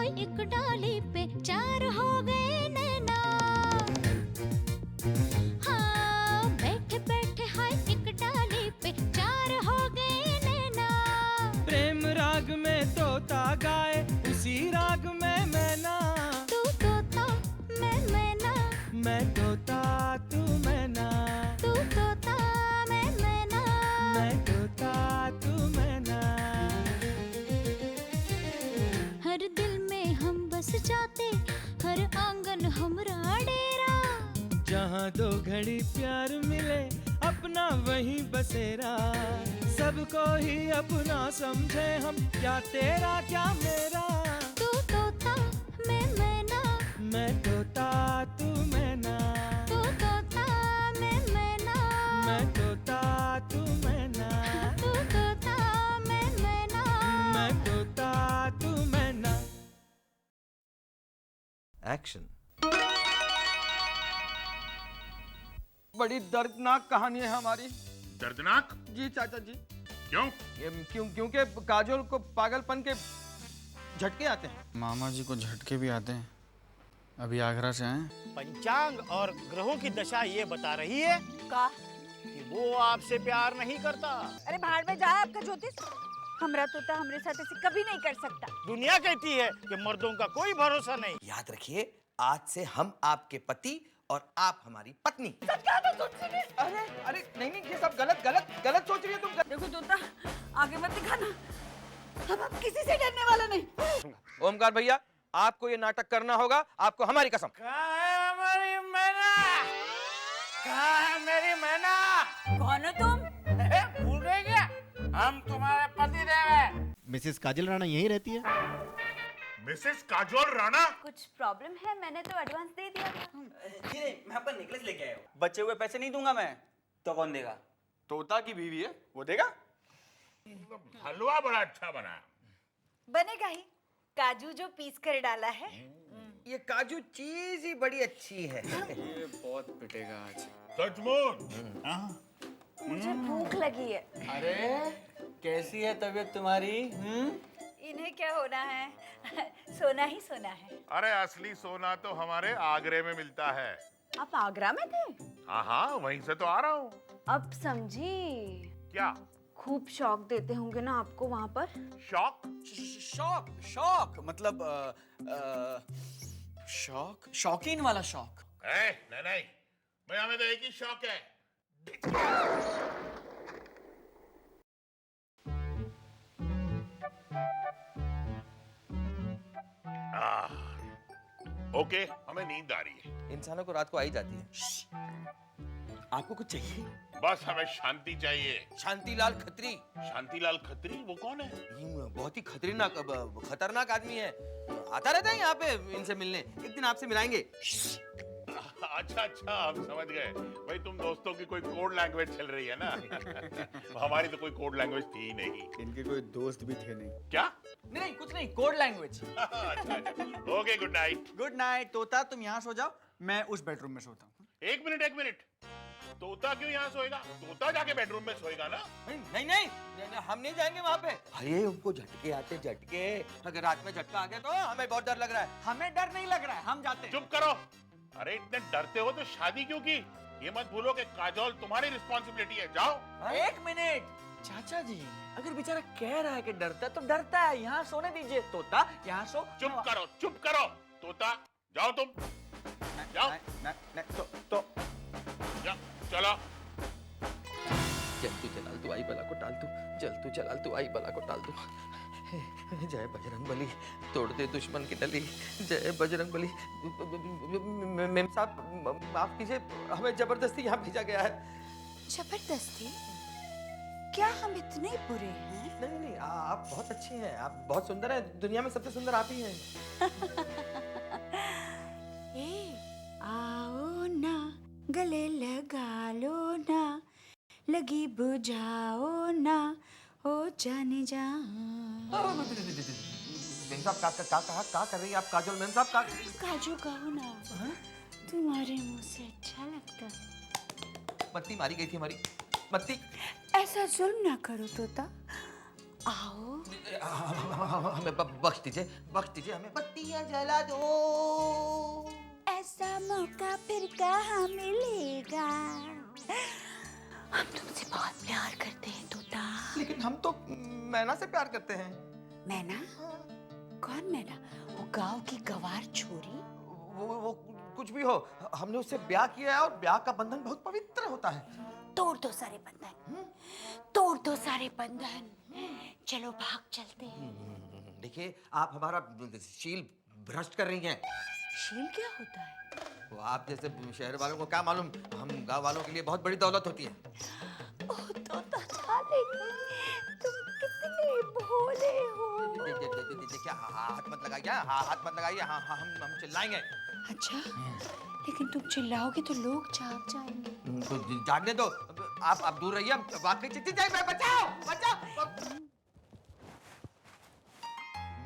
हाय एक डाली पे चार हो गए नैना। हाँ बैठे बैठे हाय एक डाली पे चार हो गए नैना। प्रेम राग में तोता गाए उसी राग में मैना। तू तोता मैं मैना, मैं तोता तू मैना। तू तोता मैं मैना। मैं तोता तू मैना। हर दिल में हम बस जाते, हर आंगन हमरा डेरा। जहाँ दो घड़ी प्यार मिले अपना वही बसेरा। सबको ही अपना समझे हम, क्या तेरा क्या मेरा। तू तोता मैं मैना, मैं तोता तू मैना। तू तोता मैं मैना। मैं तोता तू मैना। तू तोता मैं मैना। मैं तोता तू मैना। एक्शन। बड़ी दर्दनाक कहानी है हमारी। दर्दनाक? जी चाचा जी। क्यों? क्योंकि काजोल को पागलपन के झटके आते हैं। मामा जी को झटके भी आते हैं। अभी आगरा से आए। पंचांग और ग्रहों की दशा ये बता रही है का कि वो आपसे प्यार नहीं करता। अरे भाड़ में जाए आपका ज्योतिष। हमरा तोता हमरे साथ ऐसे कभी नहीं कर सकता। दुनिया कहती है कि मर्दों का कोई भरोसा नहीं। याद रखिए, आज से हम आपके पति और आप हमारी पत्नी। अरे अरे नहीं ये सब गलत गलत गलत सोच रही है तुम। देखो तोता आगे मत दिखाना, हम किसी से डरने वाला नहीं। ओमकार भैया आपको ये नाटक करना होगा, आपको हमारी कसम। कहाँ है हमारी मैना? कहाँ है मेरी मैना? कौन हो तुम? भूल गए क्या? हम तुम्हारे पति देव हैं। मिसेस काजल राणा यहीं रहती है? मिसेस काजोल राणा? कुछ प्रॉब्लम है? मैंने तो एडवांस दे दिया था। जी नहीं, मैं अपना नेकलेस लेके आया हूँ। बचे हुए पैसे नहीं दूंगा मैं। तो कौन देगा? तोता की बीवी है, वो देगा। हलवा बड़ा अच्छा बना। बनेगा ही, काजू जो पीस कर डाला है। ये काजू चीज ही बड़ी अच्छी है। ये बहुत पिटेगा आज। सचमुच? मुझे भूख लगी है। अरे कैसी है तबीयत तुम्हारी? इन्हें क्या होना है, सोना ही सोना है। अरे असली सोना तो हमारे आगरे में मिलता है। आप आगरा में थे? हाँ हाँ, वहीं से तो आ रहा हूँ। अब समझी। क्या? खूब शौक देते होंगे ना आपको वहाँ पर। शौक? शौक? शौक मतलब शौक, शौकीन वाला शौक। नहीं नहीं, मैं हमें तो एक ही शौक है। ओके, हमें नींद आ रही है। इंसानों को रात को आई जाती है। आपको कुछ चाहिए? बस हमें शांति चाहिए। शांतिलाल खत्री। शांतिलाल खत्री? वो कौन है? ये बहुत ही खतरनाक आदमी है, आता रहता है यहाँ पे इनसे मिलने। एक दिन आपसे मिलाएंगे। अच्छा अच्छा, हम समझ गए। भाई तुम दोस्तों की कोई कोड लैंग्वेज चल रही है ना। हमारी तो कोई कोड लैंग्वेज थी ही नहीं। इनके कोई दोस्त भी थे नहीं। क्या? नहीं कुछ नहीं, कोड लैंग्वेज। अच्छा okay, good night. Good night. तोता तुम यहाँ सो जाओ, मैं उस बेडरूम में सोता हूँ। एक मिनट। तोता क्यों यहाँ सोएगा? तोता जाके बेडरूम में सोएगा ना। नहीं, हम नहीं जाएंगे वहाँ पे। अरे उनको झटके आते झटके। अगर रात में झटका आ गया तो हमें बहुत डर लग रहा है। हमें डर नहीं लग रहा है, हम जाते हैं। चुप करो। अरे इतने डरते हो तो शादी क्यों की? ये मत भूलो कि काजोल तुम्हारी रिस्पॉन्सिबिलिटी है। जाओ। एक मिनट चाचा जी, अगर बेचारा कह रहा है कि डरता है तो डरता है। यहाँ सोने दीजिए। तोता यहाँ सो। चुप करो। तोता जाओ तुम। जाओ। तो जाओ, चलो। चल तू जलाल तू आई बला को टाल तू। चल तू जलाल तू आई बला को टाल तू। जय बजरंग बली, तोड़ दे दुश्मन की नली। जय बजरंग बली। मेम साहब माफ कीजिए, हमें जबरदस्ती यहाँ भेजा गया है। जबरदस्ती? क्या हम इतने बुरे हैं? नहीं, आप बहुत अच्छी हैं, आप बहुत सुंदर हैं। दुनिया में सबसे सुंदर आप ही हैं। आओ ना गले लगा लो ना, लगी बुझाओ ना, ओ जाने जा। मेम साहब का कर रही है आप? काजोल मेम साहब का काजू कहो ना। तुम्हारे मुंह से अच्छा लगता। बत्ती मारी गई थी हमारी बत्ती। ऐसा जुल्म ना करो तोता, आओ। हमें बख्श दीजिए हमें बत्तियां जला दो। ऐसा मौका फिर कहाँ मिलेगा। हम तुमसे बहुत प्यार करते हैं तोता। लेकिन हम तो मैना से प्यार करते हैं। मैना? कौन मैना? वो गांव की गवार छोरी? वो कुछ भी हो, हमने उससे ब्याह किया है और ब्याह का बंधन बहुत पवित्र होता है। तोड़ दो सारे बंधन, तोड़ दो सारे बंधन। चलो भाग चलते हैं। देखिए, आप हमारा शील भ्रष्ट कर रही हैं। शील क्या होता है? वो आप जैसे शहर वालों को क्या मालूम, हम गांव वालों के लिए बहुत बड़ी दौलत होती है। ओह तोता डालेगी, तुम कितने भोले हो। देखिए, हाथ मत लगाइए, हाथ मत लगाइए, हाँ हम चिल्लाएंगे। अच्छा, लेकिन तुम चिल्लाओगे तो लोग जाग जाएंगे। तो जागने दो, आप दूर रहिए, वाकई बचाओ बचाओ।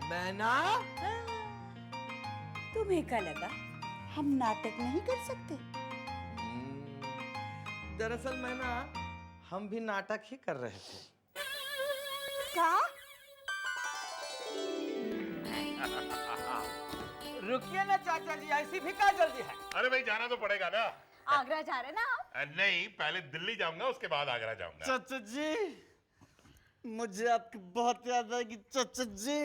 मैना, तुम्हें क्या लगा हम नाटक नहीं कर सकते? दरअसल मैना, हम भी नाटक ही कर रहे थे। क्या? रुकिए ना चाचा जी, ऐसी भी क्या जल्दी है? अरे भाई जाना तो पड़ेगा ना। आगरा जा रहे ना आप? नहीं, पहले दिल्ली जाऊंगा, उसके बाद आगरा जाऊंगा। चाचा जी, मुझे आपकी बहुत याद आएगी चाचा जी।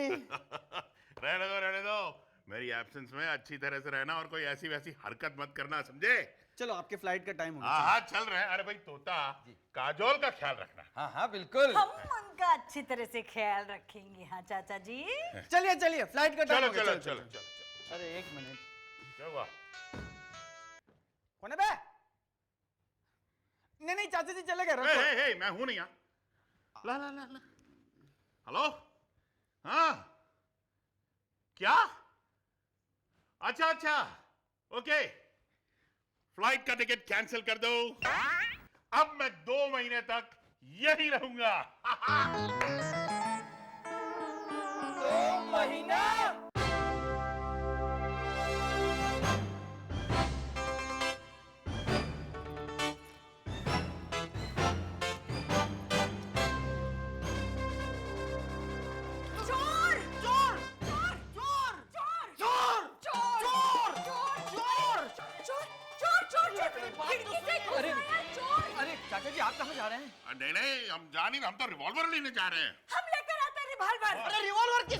रहने दो। मेरी एब्सेंस में अच्छी तरह से रहना और कोई ऐसी वैसी हरकत मत करना, समझे? चलो आपके फ्लाइट का टाइम हो गया। हाँ चल रहे हैं। अरे भाई तोता, काजोल का ख्याल रखना। हाँ बिल्कुल। हम उनका अच्छी तरह से ख्याल रखेंगे। हाँ चाचा जी। चलिए फ्लाइट का टाइम हो गया। चलो। अरे एक मिनट, क्या हुआ? कौन है बे? नहीं चाचा जी चले गए। हे, मैं हूं नहीं यहाँ। ला। हेलो? हाँ? क्या? अच्छा, ओके। फ्लाइट का टिकट कैंसिल कर दो। अब मैं 2 महीने तक यही रहूंगा। 2 महीना? अरे चाचा जी, आप कहाँ जा रहे हैं? नहीं, हम जा नहीं, हम तो रिवॉल्वर लेने जा रहे हैं। हम लेकर आते हैं रिवॉल्वर। अरे रिवॉल्वर किस?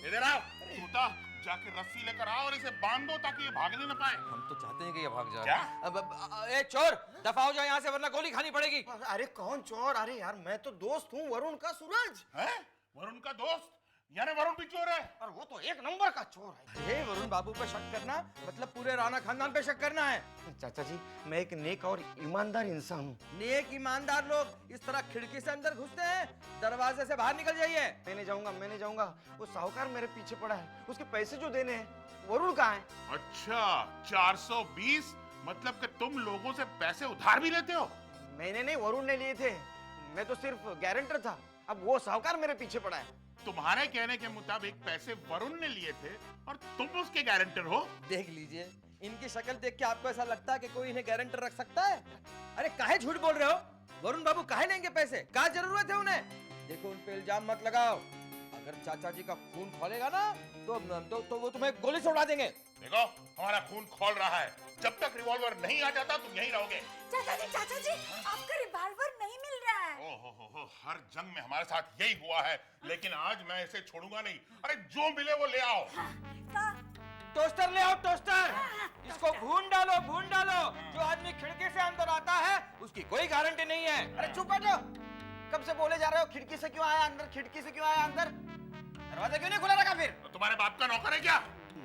इधर आओ। तोता, जाके रस्सी लेकर आओ और इसे बांध दो ताकि ये भागने न पाए। हम तो चाहते हैं कि ये भाग जाए। क्या? ए चोर, दफा हो जाओ यहाँ से, वरना गोली खानी पड़ेगी। अरे कौन चोर? अरे यार, मैं तो दोस्त हूँ वरुण का, सूरज। हैं? वरुण का दोस्त? यानी वरुण भी चोर है? और वो तो 1 नंबर का चोर है। ये वरुण बाबू पे शक करना मतलब पूरे राणा खानदान पे शक करना है। चाचा जी, मैं एक नेक और ईमानदार इंसान हूँ। नेक ईमानदार लोग इस तरह खिड़की से अंदर घुसते हैं, दरवाजे से बाहर निकल जाइए। मैं नहीं जाऊंगा। वो साहूकार मेरे पीछे पड़ा है, उसके पैसे जो देने हैं। वरुण कहाँ है? अच्छा, 420? मतलब कि तुम लोगों से पैसे उधार भी लेते हो? मैंने नहीं, वरुण ने लिए थे। मैं तो सिर्फ गारंटर था। अब वो साहूकार मेरे पीछे पड़ा है। तुम्हारे कहने के मुताबिक पैसे वरुण ने लिए थे और तुम उसके गारंटर हो? देख लीजिए, इनकी शक्ल देख के आपको ऐसा लगता है कि कोई इन्हें गारंटर रख सकता है? अरे काहे झूठ बोल रहे हो? वरुण बाबू काहे लेंगे पैसे? क्या जरूरत है उन्हें? देखो, उन पे इल्जाम मत लगाओ। अगर चाचा जी का खून खोलेगा ना तो वो तुम्हें गोली से उड़ा देंगे। देखो, हमारा खून खोल रहा है। जब तक रिवॉल्वर नहीं आ जाता तुम यहीं रहोगे। चाचा जी, आपका रिवॉल्वर नहीं मिल रहा है। ओहो, हर जंग में हमारे साथ यही हुआ है, लेकिन आज मैं इसे छोड़ूंगा नहीं। अरे जो मिले वो ले आओ। टोस्टर ले आओ, टोस्टर। इसको भून डालो। जो आदमी खिड़की से अंदर आता है उसकी कोई गारंटी नहीं है। अरे चुप बैठो। कब से बोले जा रहे हो खिड़की से क्यों आया अंदर, खिड़की से क्यों आया अंदर? दरवाजा क्यों नहीं खुला रखा फिर? तो तुम्हारे बाप का नौकर है क्या?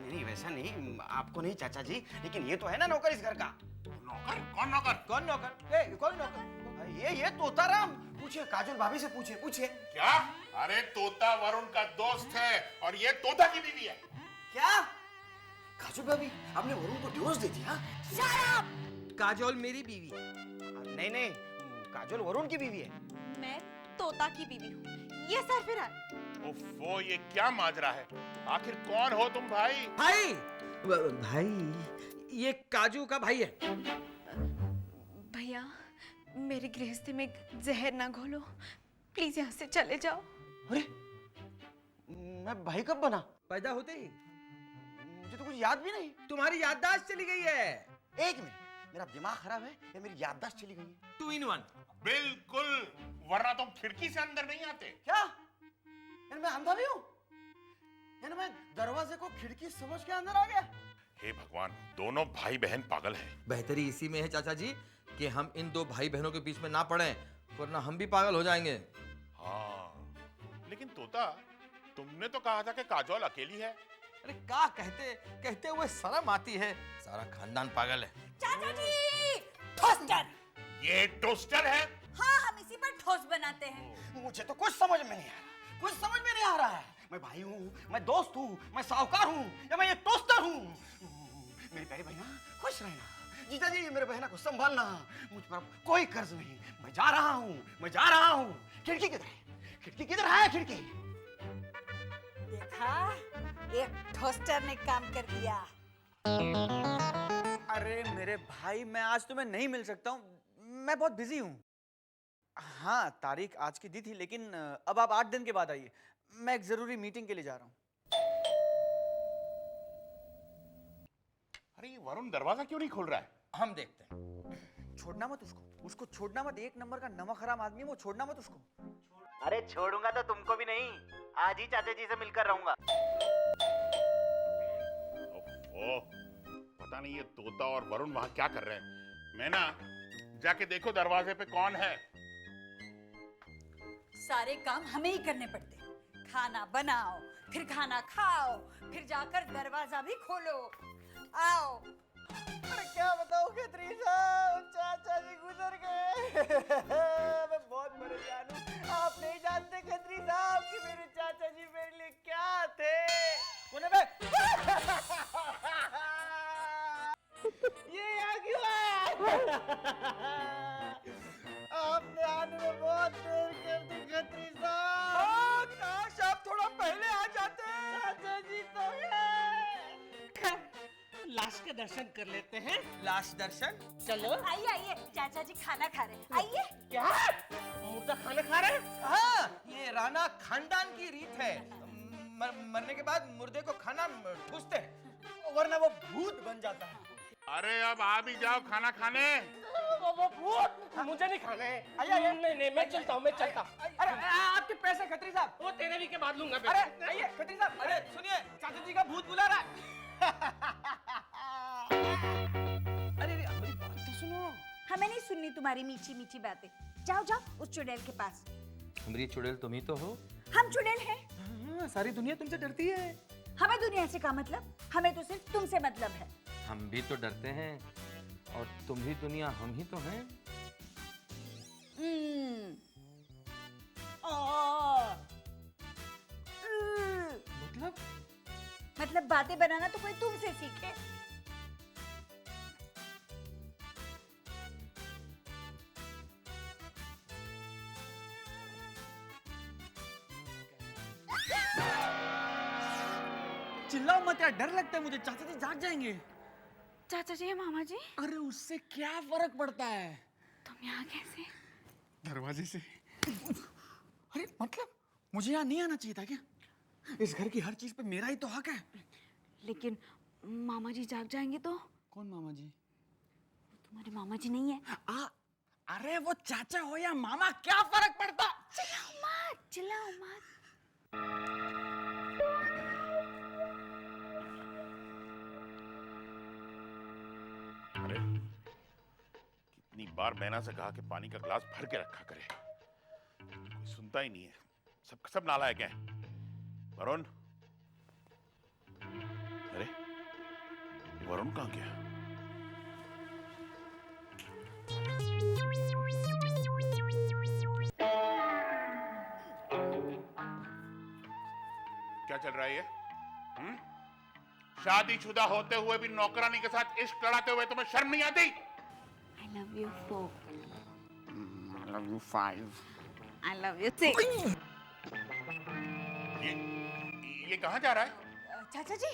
नहीं, वैसा नहीं, आपको नहीं चाचा जी, लेकिन ये तो है ना नौकर इस घर का। नौकर? कौन नौकर? कौन नौकर? कौन नौकर? ये तोताराम। पूछिए, काजल भाभी से पूछिए। क्या? अरे तोता वरुण का दोस्त है और ये तोता की बीवी है। क्या? काजल भाभी, आपने वरुण को डिवोर्स दे दिया? काजोल मेरी बीवी। नहीं, काजल वरुण की बीवी है। मैं तोता की बीवी हूँ। ये सर फिर ओफो, ये क्या माजरा है? आखिर कौन हो तुम भाई? भाई, ये काजू का भाई है। भैया, मेरी गृहस्थी में जहर ना घोलो। प्लीज यहाँ से चले जाओ। अरे मैं भाई कब बना? पैदा होते ही मुझे तो कुछ याद भी नहीं। तुम्हारी याददाश्त चली गई है। एक मिनट, मेरा दिमाग खराब है या मेरी याददाश्त चली गई है? 2 in 1। बिल्कुल, वरना तुम खिड़की से अंदर नहीं आते। क्या यार मैं अंधा भी हूँ? यार मैं दरवाजे को खिड़की समझ के अंदर आ गया? हे भगवान, दोनों भाई बहन पागल हैं। बेहतरी इसी में है चाचा जी कि हम इन 2 भाई बहनों के बीच में ना पड़े, वरना हम भी पागल हो जाएंगे। हाँ, लेकिन तोता, तुमने तो कहा था कि काजोल अकेली है। अरे क्या कहते हुए शर्म आती है। सारा खानदान पागल है। चाचा जी, टोस्टर। ये टोस्टर है? हाँ, हम इसी पर टोस्ट बनाते हैं। मुझे तो कुछ समझ में नहीं आ रहा, कुछ समझ में नहीं आ रहा है। मैं भाई हूँ, मैं दोस्त हूँ, मैं साहूकार हूँ या मैं ये टोस्टर हूँ? मेरी प्यारी बहना खुश रहना। जीजा जी मेरे बहना को संभालना। मुझ पर कोई कर्ज नहीं। मैं जा रहा हूँ। खिड़की किधर है? खिड़की किधर है? खिड़की। देखा, एक टोस्टर ने काम कर दिया। अरे मेरे भाई, मैं आज तुम्हें नहीं मिल सकता हूँ, मैं बहुत बिजी हूँ। हाँ, तारीख आज की दी थी, लेकिन अब आप 8 दिन के बाद आइए। मैं एक जरूरी मीटिंग के लिए जा रहा हूँ। अरे ये वरुण दरवाजा क्यों नहीं खोल रहा है? हम देखते हैं। छोड़ना मत उसको छोड़ना मत। 1 नंबर का नमक हराम आदमी है वो, छोड़ना मत उसको। अरे छोड़ूंगा तो तुमको भी नहीं, आज ही चाचा जी से मिलकर रहूंगा। ओह, पता नहीं ये तोता और वरुण वहां क्या कर रहे हैं। मैं ना जाके देखो दरवाजे पे कौन है। सारे काम हमें ही करने पड़ते। खाना बनाओ, फिर खाना खाओ, फिर जाकर दरवाजा भी खोलो। आओ। अरे क्या बताऊं खत्री साहब, चाचा जी गुजर गए। मैं बहुत परेशान हूँ। आप नहीं जानते खत्री साहब कि मेरे चाचा जी मेरे लिए क्या थे। उन्हें मैं ये यहाँ क्यों आया? आपने आने में बहुत देर कर दी खत्री साहब। काश आप थोड़ा पहले आ जाते। चाचा जी तो है। लाश के दर्शन कर लेते हैं। लाश दर्शन? चलो। आइए आइए, चाचा जी खाना खा रहे हैं। आइए। क्या मुर्दा खाना खा रहे हैं? हाँ, ये राणा खानदान की रीत है। मरने के बाद मुर्दे को खाना ठूसते हैं, वरना वो भूत बन जाता है। अरे अब आ भी जाओ खाना खाने। वो भूत मुझे नहीं खाना है। नहीं, मैं चलता हूँ। अरे आपके पैसे खत्री साहब। वो तेरे भी के बाद लूंगा। अरे आइए खत्री साहब। अरे सुनिए, चाचा जी का भूत बुला रहा है। अरे मेरी बात तो सुनो। हमें नहीं सुननी तुम्हारी मीठी मीठी बातें। जाओ जाओ उस चुड़ैल के पास। हमारी चुड़ैल तुम ही तो हो। हम चुड़ैल हैं। हाँ, सारी दुनिया तुमसे डरती है। हमें दुनिया से क्या मतलब? हमें तो सिर्फ तुमसे मतलब है। हम भी तो डरते हैं, और तुम भी दुनिया, हम ही तो हैं। मतलब बातें बनाना तो कोई तुमसे सीखे। चिल्लाओ मत यार, डर लगता है मुझे। चाचा जी जाग जाएंगे। चाचा जी, मामा जी, अरे उससे क्या फर्क पड़ता है? तुम यहाँ कैसे? दरवाजे से। अरे मतलब मुझे यहाँ नहीं आना चाहिए था क्या? इस घर की हर चीज पे मेरा ही तो हक है। लेकिन मामा जी जाग जाएंगे तो? कौन मामा जी? तुम्हारे मामा जी नहीं है। अरे वो चाचा हो या मामा, क्या फर्क पड़ता? चिल्लाओ मत। अरे कितनी बार मैना से कहा कि पानी का ग्लास भर के रखा करे, कोई सुनता ही नहीं है। सब नालायक हैं। वरुण, अरे ये वरुण कहाँ गया? क्या चल रहा है ये? शादीशुदा होते हुए भी नौकरानी के साथ इश्क लड़ाते हुए तुम्हें शर्म नहीं आती? I love you 4. I love you 5. I love you 6. ये कहाँ जा रहा है? चाचा जी,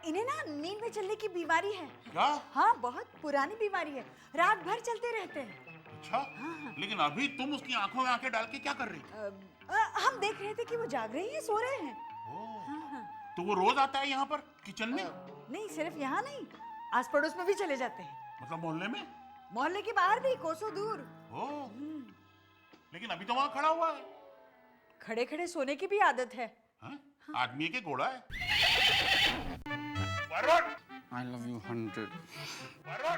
इन्हें ना नींद में चलने की बीमारी है। क्या? हाँ, बहुत पुरानी बीमारी है। रात भर चलते रहते हैं। अच्छा, लेकिन अभी तुम उसकी आंखों में आंखें डाल के क्या कर रही थी? हम देख रहे थे कि वो जाग रही है, सो रहे हैं। तो वो रोज आता है यहाँ पर किचन में? नहीं, सिर्फ यहाँ नहीं, आस पड़ोस में भी चले जाते हैं। मतलब मोहल्ले में? मोहल्ले के बाहर भी, कोसों दूर। लेकिन अभी तो वहां खड़ा हुआ है। खड़े खड़े सोने की भी आदत है। हाँ? आदमी के घोड़ा है। Varun! I love you 100. Varun!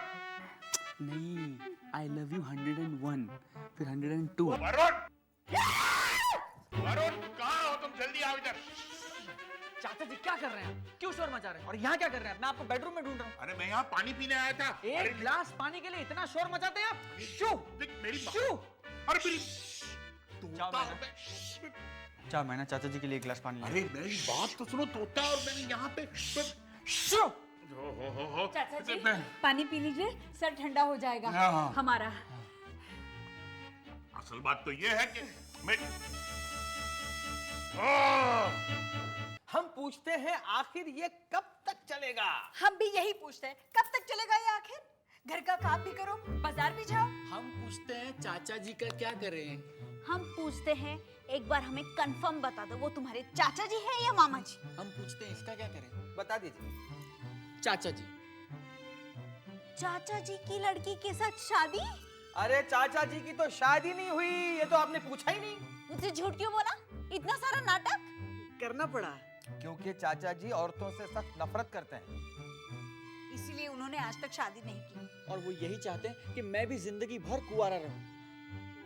नहीं, I love you 101, फिर 102. वरुण! वरुण, कहाँ हो तुम? जल्दी आओ इधर। चाचा जी क्या कर रहे हैं? क्यों शोर मचा रहे हैं? और यहाँ क्या कर रहे हैं? मैं आपको बेडरूम में ढूंढ रहा हूँ। अरे मैं यहाँ पानी पीने आया था। एक गिलास पानी के लिए इतना शोर मचाते हैं आप? शू! देख मेरी बात। शू! अरे मेरी जाओ चार महीना चाचा जी के लिए एक गिलास पानी ले। अरे मेरी बात तो सुनो, तोता और मैंने यहाँ पे शू! हो। चाचा जी, पानी पी लीजिए, सर ठंडा हो जाएगा हाँ। हमारा। असल बात तो ये है कि मैं हम पूछते हैं आखिर ये कब तक चलेगा? हम भी यही पूछते हैं, कब तक चलेगा ये आखिर? घर का काम भी करो, बाजार भी जाओ। हम पूछते हैं चाचा जी का क्या करें? हम पूछते हैं एक बार हमें कंफर्म बता दो वो तुम्हारे चाचा जी हैं या मामा जी? हम पूछते हैं इसका क्या करें? बता दीजिए। चाचा जी। चाचा जी की लड़की के साथ शादी? अरे चाचा जी की तो शादी नहीं हुई, ये तो आपने पूछा ही नहीं। मुझसे झूठ क्यों बोला? इतना सारा नाटक करना पड़ा क्योंकि चाचा जी औरतों से सख्त नफरत करते हैं। इसीलिए उन्होंने आज तक शादी नहीं की। और वो यही चाहते हैं कि मैं भी जिंदगी भर कुंवारा रहूं।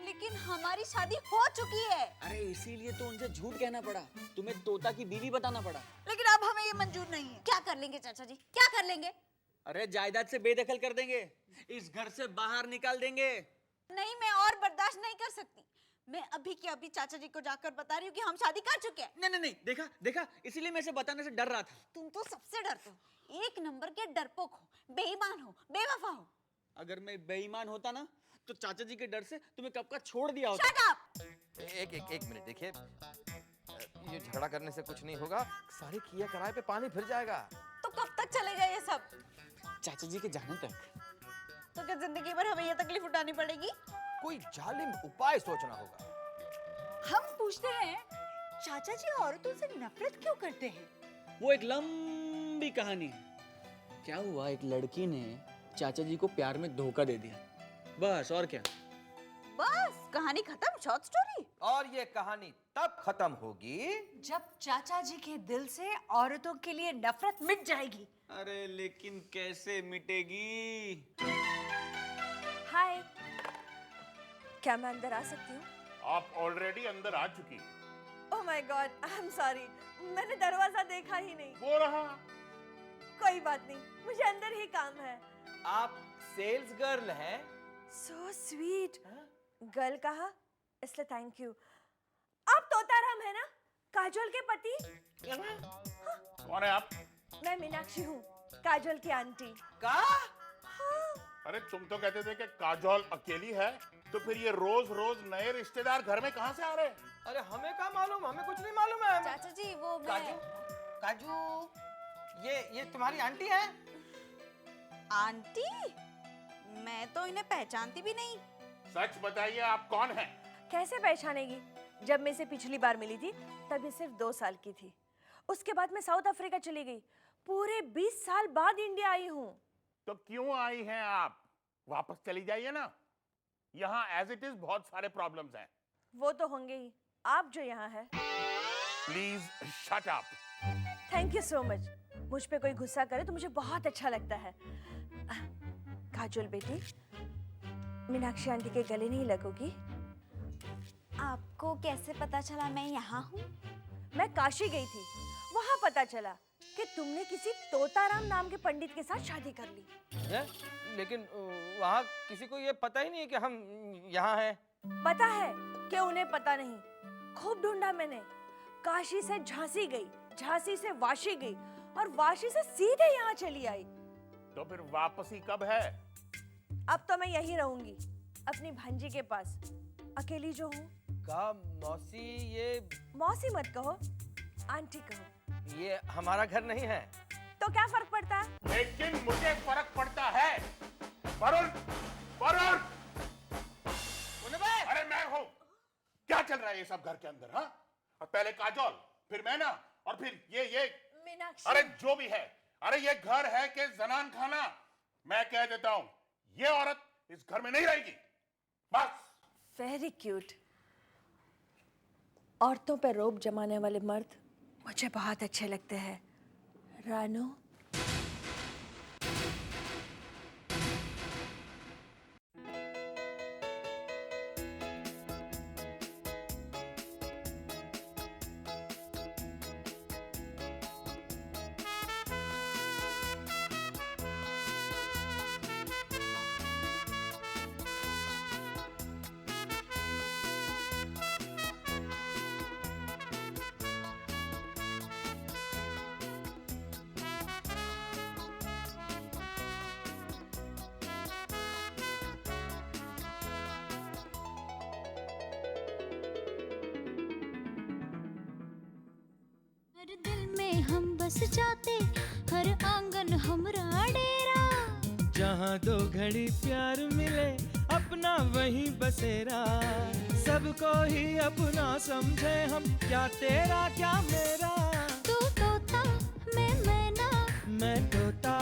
लेकिन हमारी शादी हो चुकी है। अरे इसीलिए तो उनसे झूठ कहना पड़ा, तुम्हें तोता की बीवी बताना पड़ा। लेकिन अब हमें ये मंजूर नहीं है। क्या कर लेंगे चाचा जी, क्या कर लेंगे? अरे जायदाद से बेदखल कर देंगे, इस घर से बाहर निकाल देंगे। नहीं, मैं और बर्दाश्त नहीं कर सकती। मैं अभी के अभी चाचा जी को जाकर बता रही हूँ कि हम शादी कर चुके हैं। नहीं नहीं नहीं, देखा इसीलिए मैं इसे बताने से डर रहा था। तुम तो सबसे डरते हो, एक नंबर के डरपोक हो, बेईमान हो, बेवफा हो। अगर मैं बेईमान होता ना तो चाचा जी के डर से तुम्हें कब का छोड़ दिया होता। Shut up! एक मिनट देखिए, ये झगड़ा करने से कुछ नहीं होगा। सारी किया कराए पे पानी फिर जाएगा। तो कब तक चलेगा ये सब? चाचा जी के जाने तक। तो क्या जिंदगी भर हमें ये तकलीफ उठानी पड़ेगी? कोई जालिम उपाय सोचना होगा। हम पूछते हैं चाचा जी औरतों से नफरत क्यों करते हैं? वो एक लंबी कहानी है। क्या हुआ, एक लड़की ने चाचा जी को प्यार में धोखा दे दिया, बस। और क्या? बस कहानी खत्म, शॉर्ट स्टोरी। और ये कहानी तब खत्म होगी जब चाचा जी के दिल से औरतों के लिए नफरत मिट जाएगी। अरे लेकिन कैसे मिटेगी? हाय, क्या मैं अंदर आ सकती हूँ? आप ऑलरेडी अंदर आ चुकी। Oh my God, I am sorry, मैंने दरवाजा देखा ही नहीं। वो रहा। कोई बात नहीं, मुझे अंदर ही काम है। आप सेल्स गर्ल हैं? So sweet. गर्ल कहा इसलिए थैंक यू। आप तोताराम है ना, काजोल के पति? कौन है आप? मैं मीनाक्षी हूँ, काजोल की आंटी। का? अरे तुम तो कहते थे कि काजोल अकेली है, तो फिर ये रोज रोज नए रिश्तेदार घर में कहाँ से आ रहे हैं? अरे हमें क्या मालूम, हमें कुछ नहीं मालूम है। चाचा जी वो काजू, काजू, ये तुम्हारी आंटी है? आंटी? मैं तो इन्हें पहचानती भी नहीं। सच बताइए, आप कौन हैं? कैसे पहचानेगी? जब मैं इसे पिछली बार मिली थी तब ये सिर्फ 2 साल की थी। उसके बाद मैं साउथ अफ्रीका चली गई। पूरे 20 साल बाद इंडिया आई हूँ। तो क्यों आई हैं आप? वापस चली जाइए ना। यहाँ एज इट इज बहुत सारे प्रॉब्लम्स हैं। वो तो होंगे ही, आप जो यहाँ है। Please shut up. Thank you so much. मुझ पे कोई गुस्सा करे तो मुझे बहुत अच्छा लगता है। काजोल बेटी, मीनाक्षी आंटी के गले नहीं लगोगी? आपको कैसे पता चला मैं यहाँ हूँ? मैं काशी गई थी, वहाँ पता चला कि तुमने किसी तोताराम नाम के पंडित के साथ शादी कर ली। है? लेकिन वहाँ किसी को ये पता ही नहीं कि हम यहाँ हैं। पता है कि उन्हें पता नहीं। खूब ढूंढा मैंने। काशी से झांसी गई, झांसी से वाशी गई और वाशी से सीधे यहाँ चली आई। तो फिर वापसी कब है? अब तो मैं यहीं रहूंगी, अपनी भांजी के पास, अकेली जो हूँ। का मौसी, ये मौसी मत कहो, आंटी कहो। ये हमारा घर नहीं है। तो क्या फर्क पड़ता है? लेकिन मुझे फर्क पड़ता है। वरुण, वरुण, रहा है ये सब घर के अंदर? हाँ, और पहले काजोल, फिर मैना, और फिर ये मीनाक्षी। अरे जो भी है, अरे ये घर है कि जनान खाना? मैं कह देता हूं, ये औरत इस घर में नहीं रहेगी, बस। Very cute. औरतों पर रोब जमाने वाले मर्द मुझे बहुत अच्छे लगते हैं। रानू, हर दिल में हम बस जाते, हर आंगन हमरा डेरा। जहाँ दो घड़ी प्यार मिले, अपना वही बसेरा। सबको ही अपना समझे हम, क्या तेरा क्या मेरा। तू तोता मैं मैना, मैं तोता